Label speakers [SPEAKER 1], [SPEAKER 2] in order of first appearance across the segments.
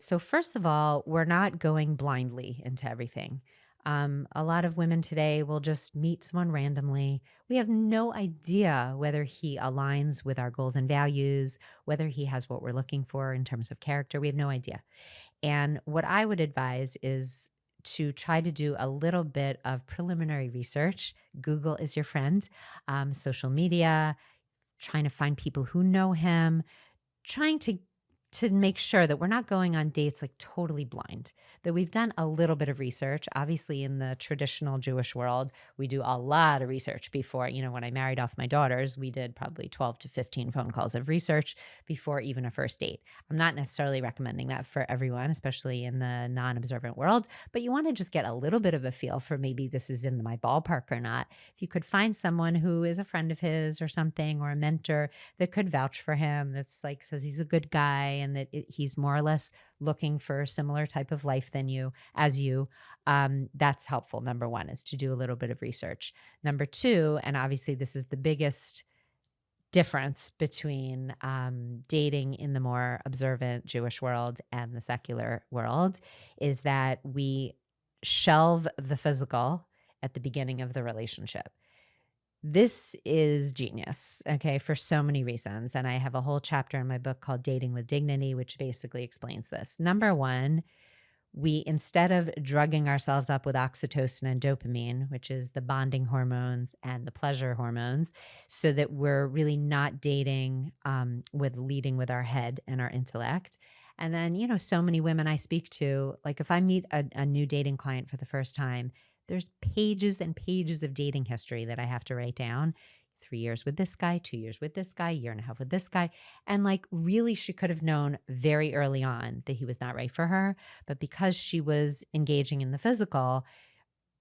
[SPEAKER 1] So, first of all, we're not going blindly into everything. A lot of women today will just meet someone randomly. We have no idea whether he aligns with our goals and values, whether he has what we're looking for in terms of character. We have no idea. And what I would advise is to try to do a little bit of preliminary research. Google is your friend, social media, trying to find people who know him, trying to make sure that we're not going on dates like totally blind, that we've done a little bit of research. Obviously, in the traditional Jewish world, we do a lot of research before, when I married off my daughters, we did probably 12 to 15 phone calls of research before even a first date. I'm not necessarily recommending that for everyone, especially in the non-observant world, but you want to just get a little bit of a feel for maybe this is in my ballpark or not. If you could find someone who is a friend of his or something, or a mentor that could vouch for him, that's like says he's a good guy and that he's more or less looking for a similar type of life than you, as you, that's helpful. Number one is to do a little bit of research. Number two, and obviously this is the biggest difference between dating in the more observant Jewish world and the secular world, is that we shelve the physical at the beginning of the relationship. This is genius, okay, for so many reasons. And I have a whole chapter in my book called Dating with Dignity, which basically explains this. Number one, we, instead of drugging ourselves up with oxytocin and dopamine, which is the bonding hormones and the pleasure hormones, so that we're really not dating with leading with our head and our intellect. And then, so many women I speak to, like if I meet a new dating client for the first time, there's pages and pages of dating history that I have to write down. 3 years with this guy, 2 years with this guy, year and a half with this guy. And like really she could have known very early on that he was not right for her. But because she was engaging in the physical,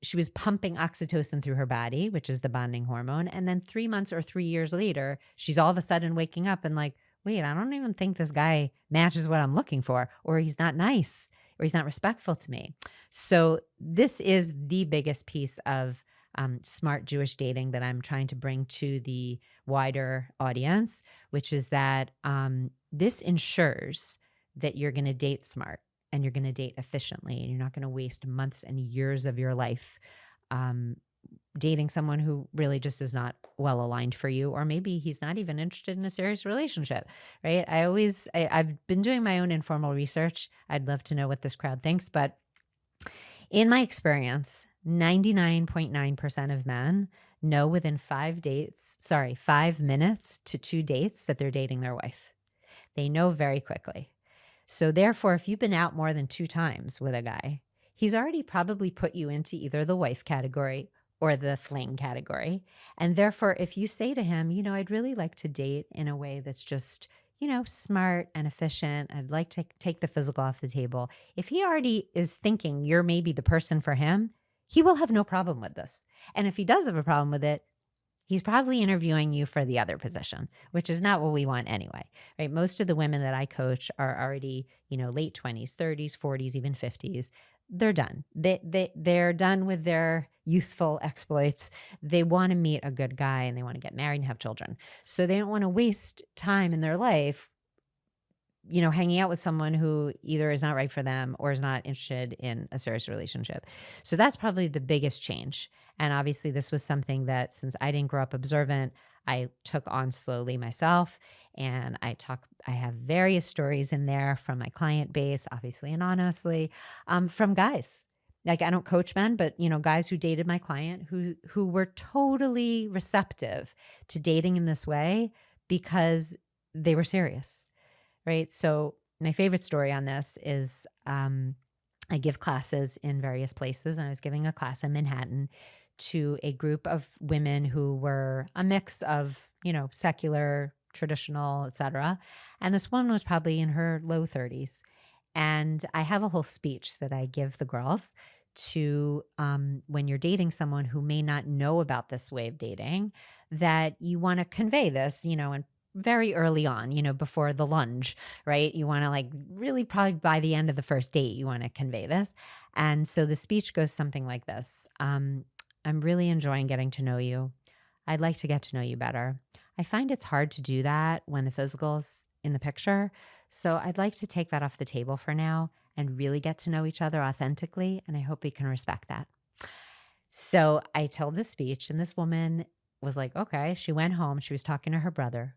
[SPEAKER 1] she was pumping oxytocin through her body, which is the bonding hormone. And then 3 months or 3 years later, she's all of a sudden waking up and like, wait, I don't even think this guy matches what I'm looking for, or he's not nice, or he's not respectful to me. So this is the biggest piece of smart Jewish dating that I'm trying to bring to the wider audience, which is that this ensures that you're going to date smart and you're going to date efficiently, and you're not going to waste months and years of your life dating someone who really just is not well aligned for you, or maybe he's not even interested in a serious relationship, right? I've been doing my own informal research. I'd love to know what this crowd thinks, but in my experience, 99.9% of men know within 5 minutes to 2 dates that they're dating their wife. They know very quickly. So therefore, if you've been out more than 2 times with a guy, he's already probably put you into either the wife category or the fling category. And therefore, if you say to him, I'd really like to date in a way that's just, smart and efficient, I'd like to take the physical off the table. If he already is thinking you're maybe the person for him, he will have no problem with this. And if he does have a problem with it, he's probably interviewing you for the other position, which is not what we want anyway, right? Most of the women that I coach are already, late 20s, 30s, 40s, even 50s. They're done. They're done with their youthful exploits. They want to meet a good guy and they want to get married and have children. So they don't want to waste time in their life, hanging out with someone who either is not right for them or is not interested in a serious relationship. So that's probably the biggest change. And obviously this was something that, since I didn't grow up observant, I took on slowly myself. And I have various stories in there from my client base, obviously anonymously, from guys. Like, I don't coach men, but guys who dated my client who were totally receptive to dating in this way because they were serious. Right. So my favorite story on this is I give classes in various places, and I was giving a class in Manhattan to a group of women who were a mix of, secular, traditional, etc. And this woman was probably in her low 30s. And I have a whole speech that I give the girls to when you're dating someone who may not know about this way of dating, that you want to convey this, and very early on, before the lunge, right? You want to really probably by the end of the first date, you want to convey this. And so the speech goes something like this. I'm really enjoying getting to know you. I'd like to get to know you better. I find it's hard to do that when the physical's in the picture. So I'd like to take that off the table for now and really get to know each other authentically. And I hope we can respect that. So I told this speech, and this woman was like, okay. She went home. She was talking to her brother,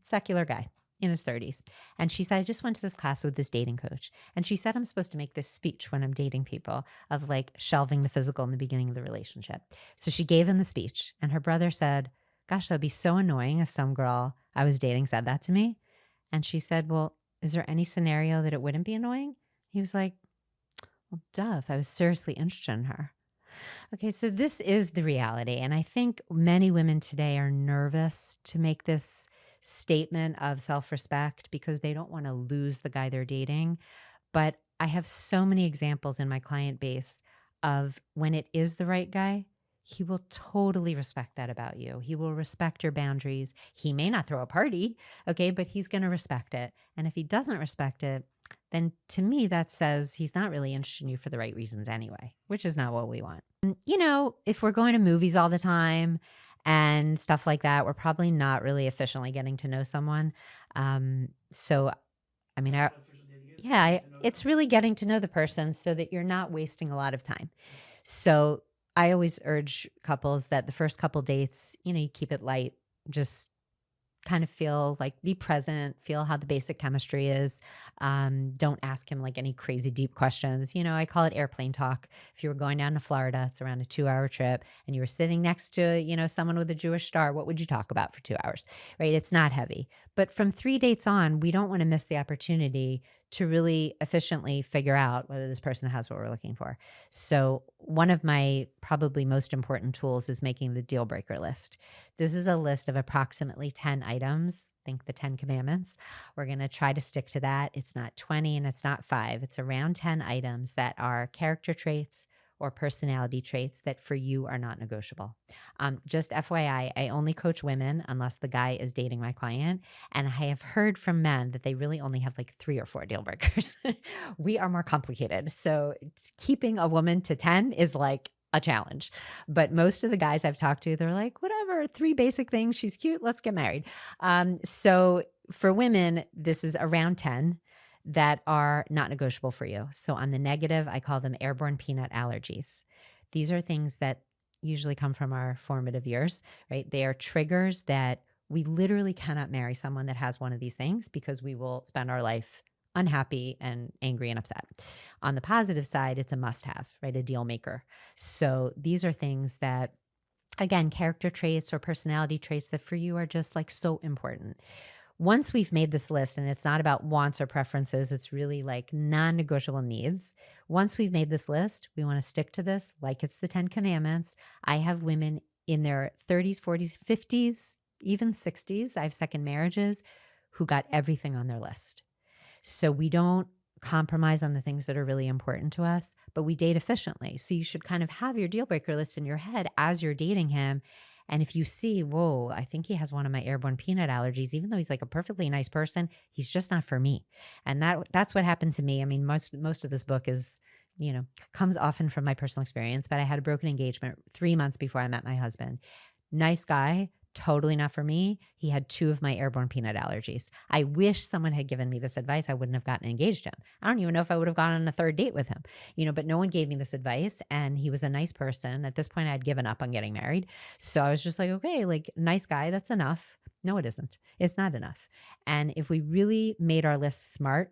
[SPEAKER 1] secular guy in his 30s. And she said, I just went to this class with this dating coach. And she said, I'm supposed to make this speech when I'm dating people of like shelving the physical in the beginning of the relationship. So she gave him the speech. And her brother said, gosh, that'd be so annoying if some girl I was dating said that to me. And she said, well, is there any scenario that it wouldn't be annoying? He was like, well, duh, if I was seriously interested in her. Okay, so this is the reality. And I think many women today are nervous to make this statement of self-respect because they don't want to lose the guy they're dating. But I have so many examples in my client base of when it is the right guy, he will totally respect that about you. He will respect your boundaries. He may not throw a party, okay, but he's going to respect it. And if he doesn't respect it, then to me, that says he's not really interested in you for the right reasons anyway, which is not what we want. You know, if we're going to movies all the time and stuff like that, we're probably not really efficiently getting to know someone. So, I mean, it's really getting to know the person so that you're not wasting a lot of time. So I always urge couples that the first couple dates, you know, you keep it light, just kind of feel like be present, feel how the basic chemistry is. Don't ask him like any crazy deep questions. You know, I call it airplane talk. If you were going down to Florida, it's around a 2-hour trip and you were sitting next to, you know, someone with a Jewish star, what would you talk about for 2 hours, right? It's not heavy. But from 3 dates on, we don't want to miss the opportunity to really efficiently figure out whether this person has what we're looking for. So one of my probably most important tools is making the deal breaker list. This is a list of approximately 10 items. Think the 10 commandments. We're going to try to stick to that. It's not 20 and it's not 5. It's around 10 items that are character traits or personality traits that for you are not negotiable. Just FYI, I only coach women unless the guy is dating my client. And I have heard from men that they really only have like 3 or 4 deal breakers. We are more complicated. So keeping a woman to 10 is like a challenge. But most of the guys I've talked to, they're like, whatever, 3 basic things. She's cute. Let's get married. So for women, this is around 10 that are not negotiable for you. So on the negative, I call them airborne peanut allergies. These are things that usually come from our formative years, right? They are triggers that we literally cannot marry someone that has one of these things because we will spend our life unhappy and angry and upset. On the positive side, it's a must-have, right? A deal maker. So these are things that, again, character traits or personality traits that for you are just like so important. Once we've made this list, and it's not about wants or preferences, it's really like non-negotiable needs. Once we've made this list, we want to stick to this like it's the 10 commandments. I have women in their 30s, 40s, 50s, even 60s. I have second marriages who got everything on their list. So we don't compromise on the things that are really important to us, but we date efficiently. So you should kind of have your deal breaker list in your head as you're dating him. And if you see, whoa, I think he has one of my airborne peanut allergies, even though he's like a perfectly nice person, he's just not for me. And that's what happened to me. I mean, most of this book is, you know, comes often from my personal experience, but I had a broken engagement 3 months before I met my husband. Nice guy, totally not for me. He had 2 of my airborne peanut allergies. I wish someone had given me this advice. I wouldn't have gotten engaged to him. I don't even know if I would have gone on a 3rd date with him, you know, but no one gave me this advice. And he was a nice person. At this point, I had given up on getting married. So I was just like, okay, like nice guy, that's enough. No, it isn't. It's not enough. And if we really made our list smart,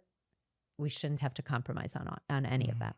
[SPEAKER 1] we shouldn't have to compromise on any of that.